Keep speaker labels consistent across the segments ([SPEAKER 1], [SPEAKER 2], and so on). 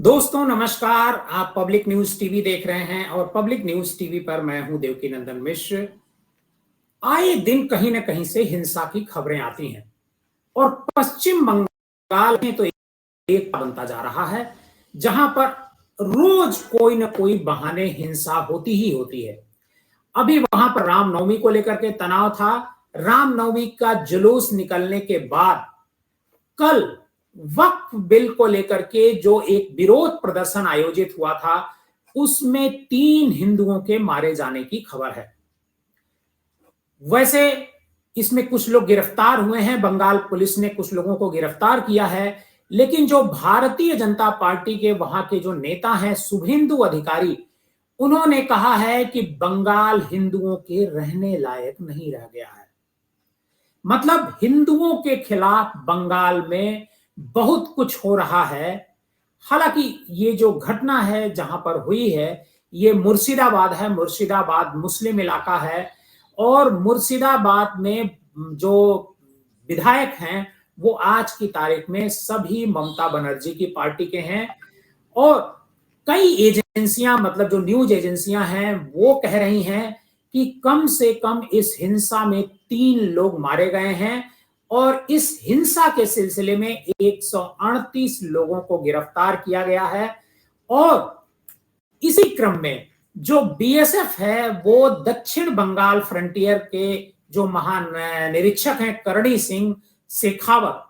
[SPEAKER 1] दोस्तों नमस्कार। आप पब्लिक न्यूज टीवी देख रहे हैं और पब्लिक न्यूज टीवी पर मैं हूं देवकीनंदन मिश्र। आए दिन कहीं न कहीं से हिंसा की खबरें आती हैं और पश्चिम बंगाल में तो एक बनता जा रहा है जहां पर रोज कोई न कोई बहाने हिंसा होती ही होती है। अभी वहां पर रामनवमी को लेकर के तनाव था। रामनवमी का जुलूस निकलने के बाद कल वक्फ बिल को लेकर के जो एक विरोध प्रदर्शन आयोजित हुआ था, उसमें 3 हिंदुओं के मारे जाने की खबर है। वैसे इसमें कुछ लोग गिरफ्तार हुए हैं, बंगाल पुलिस ने कुछ लोगों को गिरफ्तार किया है, लेकिन जो भारतीय जनता पार्टी के वहां के जो नेता हैं शुभेंदु अधिकारी, उन्होंने कहा है कि बंगाल हिंदुओं के रहने लायक नहीं रह गया है। मतलब हिंदुओं के खिलाफ बंगाल में बहुत कुछ हो रहा है। हालांकि ये जो घटना है जहां पर हुई है, ये मुर्शिदाबाद है। मुर्शिदाबाद मुस्लिम इलाका है और मुर्शिदाबाद में जो विधायक हैं वो आज की तारीख में सभी ममता बनर्जी की पार्टी के हैं। और कई एजेंसियां, मतलब जो न्यूज एजेंसियां हैं, वो कह रही हैं कि कम से कम इस हिंसा में 3 लोग मारे गए हैं और इस हिंसा के सिलसिले में 138 लोगों को गिरफ्तार किया गया है। और इसी क्रम में जो बीएसएफ है वो दक्षिण बंगाल फ्रंटियर के जो महान निरीक्षक हैं करणी सिंह शेखावत,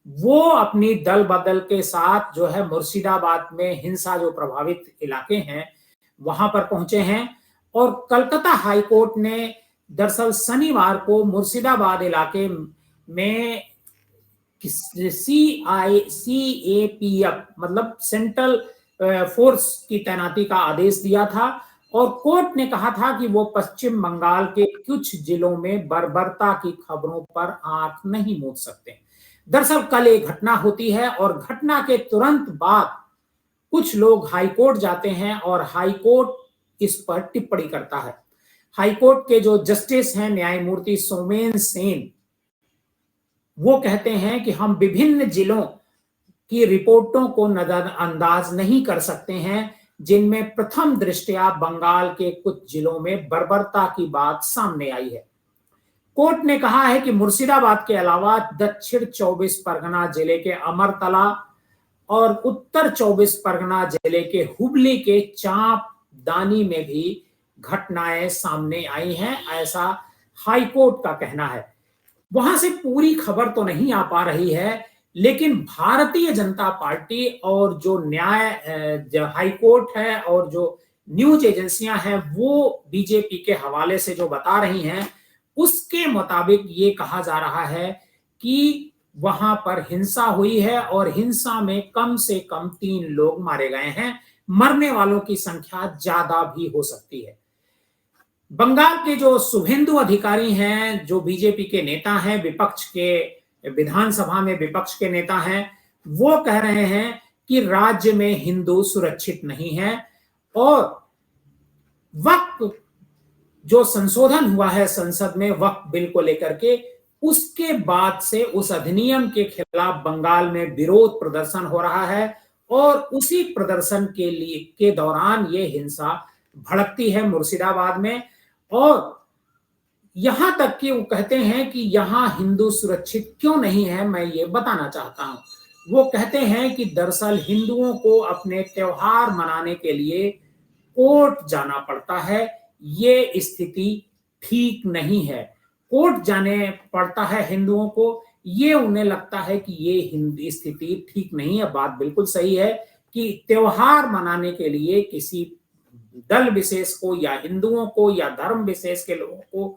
[SPEAKER 1] वो अपनी दल बदल के साथ जो है मुर्शिदाबाद में हिंसा जो प्रभावित इलाके हैं वहां पर पहुंचे हैं। और कलकत्ता हाईकोर्ट ने दरअसल शनिवार को मुर्शिदाबाद इलाके में सीएपीएफ मतलब सेंट्रल फोर्स की तैनाती का आदेश दिया था और कोर्ट ने कहा था कि वो पश्चिम बंगाल के कुछ जिलों में बर्बरता की खबरों पर आंख नहीं मूंद सकते। दरअसल कल एक घटना होती है और घटना के तुरंत बाद कुछ लोग हाईकोर्ट जाते हैं और हाईकोर्ट इस पर टिप्पणी करता है। हाईकोर्ट के जो जस्टिस हैं न्यायमूर्ति सोमेन सेन, वो कहते हैं कि हम विभिन्न जिलों की रिपोर्टों को नजरअंदाज नहीं कर सकते हैं जिनमें प्रथम दृष्टया बंगाल के कुछ जिलों में बर्बरता की बात सामने आई है। कोर्ट ने कहा है कि मुर्शिदाबाद के अलावा दक्षिण 24 परगना जिले के अमरतला और उत्तर 24 परगना जिले के हुबली के चांप दानी में भी घटनाएं सामने आई हैं, ऐसा हाईकोर्ट का कहना है। वहां से पूरी खबर तो नहीं आ पा रही है, लेकिन भारतीय जनता पार्टी और जो हाईकोर्ट है और जो न्यूज एजेंसियां हैं वो बीजेपी के हवाले से जो बता रही हैं, उसके मुताबिक ये कहा जा रहा है कि वहां पर हिंसा हुई है और हिंसा में कम से कम 3 लोग मारे गए हैं। मरने वालों की संख्या ज्यादा भी हो सकती है। बंगाल के जो शुभेंदु अधिकारी हैं, जो बीजेपी के नेता हैं, विपक्ष के विधानसभा में विपक्ष के नेता हैं, वो कह रहे हैं कि राज्य में हिंदू सुरक्षित नहीं है और वक्फ जो संशोधन हुआ है संसद में वक्फ बिल को लेकर के, उसके बाद से उस अधिनियम के खिलाफ बंगाल में विरोध प्रदर्शन हो रहा है और उसी प्रदर्शन के दौरान ये हिंसा भड़कती है मुर्शिदाबाद में। और यहां तक कि वो कहते हैं कि यहां हिंदू सुरक्षित क्यों नहीं है, मैं ये बताना चाहता हूं। वो कहते हैं कि दरअसल हिंदुओं को अपने त्योहार मनाने के लिए कोर्ट जाना पड़ता है, ये स्थिति ठीक नहीं है। कोर्ट जाने पड़ता है हिंदुओं को, ये उन्हें लगता है कि ये स्थिति ठीक नहीं है। बात बिल्कुल सही है कि त्योहार मनाने के लिए किसी दल विशेष को या हिंदुओं को या धर्म विशेष के लोगों को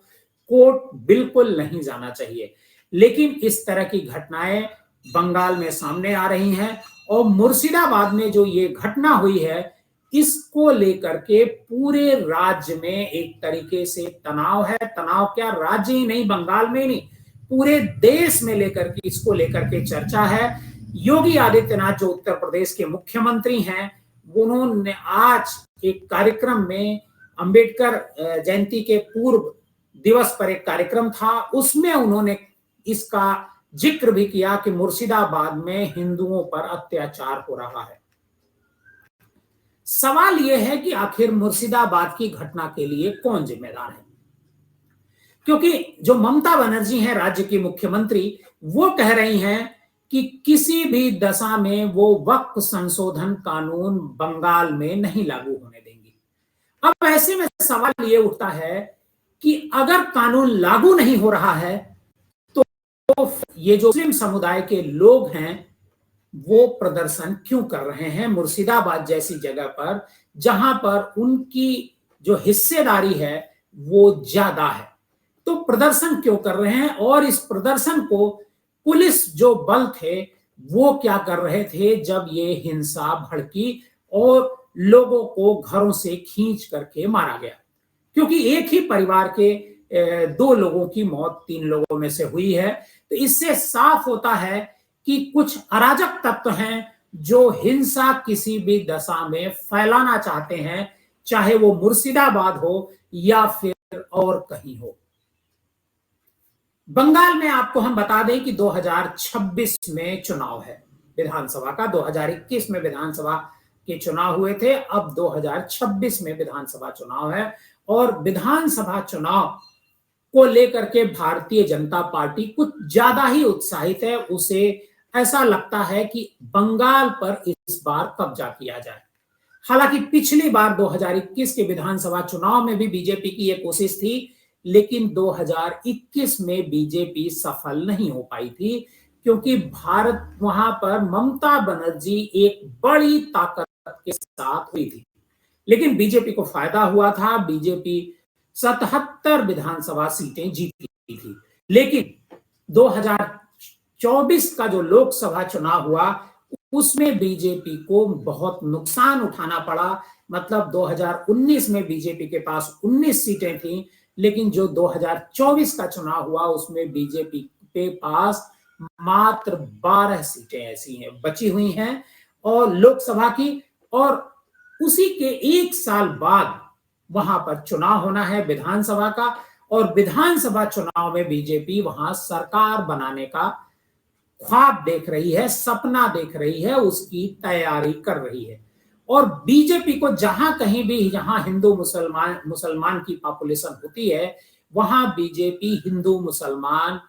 [SPEAKER 1] कोर्ट बिल्कुल नहीं जाना चाहिए, लेकिन इस तरह की घटनाएं बंगाल में सामने आ रही हैं और मुर्शिदाबाद में जो ये घटना हुई है, इसको लेकर के पूरे राज्य में एक तरीके से तनाव है। तनाव क्या, राज्य ही नहीं, बंगाल में ही नहीं, पूरे देश में लेकर के इसको लेकर के चर्चा है। योगी आदित्यनाथ जो उत्तर प्रदेश के मुख्यमंत्री हैं, उन्होंने आज एक कार्यक्रम में अंबेडकर जयंती के पूर्व दिवस पर एक कार्यक्रम था, उसमें उन्होंने इसका जिक्र भी किया कि मुर्शिदाबाद में हिंदुओं पर अत्याचार हो रहा है। सवाल यह है कि आखिर मुर्शिदाबाद की घटना के लिए कौन जिम्मेदार है, क्योंकि जो ममता बनर्जी हैं राज्य की मुख्यमंत्री, वो कह रही हैं कि किसी भी दशा में वो वक्फ संशोधन कानून बंगाल में नहीं लागू होने देंगी। अब ऐसे में सवाल ये उठता है कि अगर कानून लागू नहीं हो रहा है तो ये जो मुस्लिम समुदाय के लोग हैं वो प्रदर्शन क्यों कर रहे हैं मुर्शिदाबाद जैसी जगह पर, जहां पर उनकी जो हिस्सेदारी है वो ज्यादा है। तो प्रदर्शन क्यों कर रहे हैं, और इस प्रदर्शन को पुलिस जो बल थे वो क्या कर रहे थे जब ये हिंसा भड़की और लोगों को घरों से खींच करके मारा गया। क्योंकि एक ही परिवार के 2 लोगों की मौत 3 लोगों में से हुई है। तो इससे साफ होता है कि कुछ अराजक तत्व हैं जो हिंसा किसी भी दशा में फैलाना चाहते हैं, चाहे वो मुर्शिदाबाद हो या फिर और कहीं हो। बंगाल में आपको हम बता दें कि 2026 में चुनाव है विधानसभा का। 2021 में विधानसभा के चुनाव हुए थे, अब 2026 में विधानसभा चुनाव है। और विधानसभा चुनाव को लेकर के भारतीय जनता पार्टी कुछ ज्यादा ही उत्साहित है। उसे ऐसा लगता है कि बंगाल पर इस बार कब्जा किया जाए। हालांकि पिछली बार 2021 के विधानसभा चुनाव में भी बीजेपी की यह कोशिश थी, लेकिन 2021 में बीजेपी सफल नहीं हो पाई थी, क्योंकि भारत वहां पर ममता बनर्जी एक बड़ी ताकत के साथ हुई थी। लेकिन बीजेपी को फायदा हुआ था, बीजेपी 77 विधानसभा सीटें जीती थी। लेकिन 2024 का जो लोकसभा चुनाव हुआ उसमें बीजेपी को बहुत नुकसान उठाना पड़ा। मतलब 2019 में बीजेपी के पास 19 सीटें थी, लेकिन जो 2024 का चुनाव हुआ उसमें बीजेपी के पास मात्र 12 सीटें ऐसी हैं बची हुई हैं और लोकसभा की। और उसी के 1 साल बाद वहां पर चुनाव होना है विधानसभा का, और विधानसभा चुनाव में बीजेपी वहां सरकार बनाने का ख्वाब देख रही है, सपना देख रही है, उसकी तैयारी कर रही है। और बीजेपी को जहां कहीं भी जहां हिंदू मुसलमान की पॉपुलेशन होती है वहां बीजेपी हिंदू मुसलमान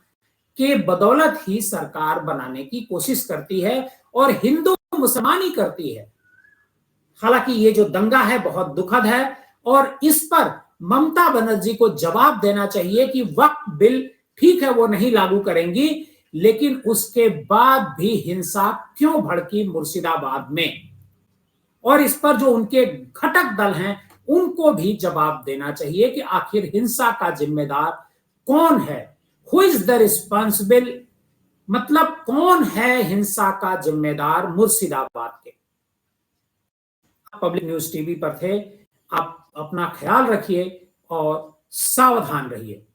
[SPEAKER 1] के बदौलत ही सरकार बनाने की कोशिश करती है और हिंदू मुसलमानी करती है। हालांकि ये जो दंगा है बहुत दुखद है और इस पर ममता बनर्जी को जवाब देना चाहिए कि वक्फ बिल ठीक है वो नहीं लागू करेंगी, लेकिन उसके बाद भी हिंसा क्यों भड़की मुर्शिदाबाद में, और इस पर जो उनके घटक दल हैं उनको भी जवाब देना चाहिए कि आखिर हिंसा का जिम्मेदार कौन है, हु इज द रिस्पॉन्सिबल, मतलब कौन है हिंसा का जिम्मेदार मुर्शिदाबाद के। पब्लिक न्यूज टीवी पर थे, आप अपना ख्याल रखिए और सावधान रहिए।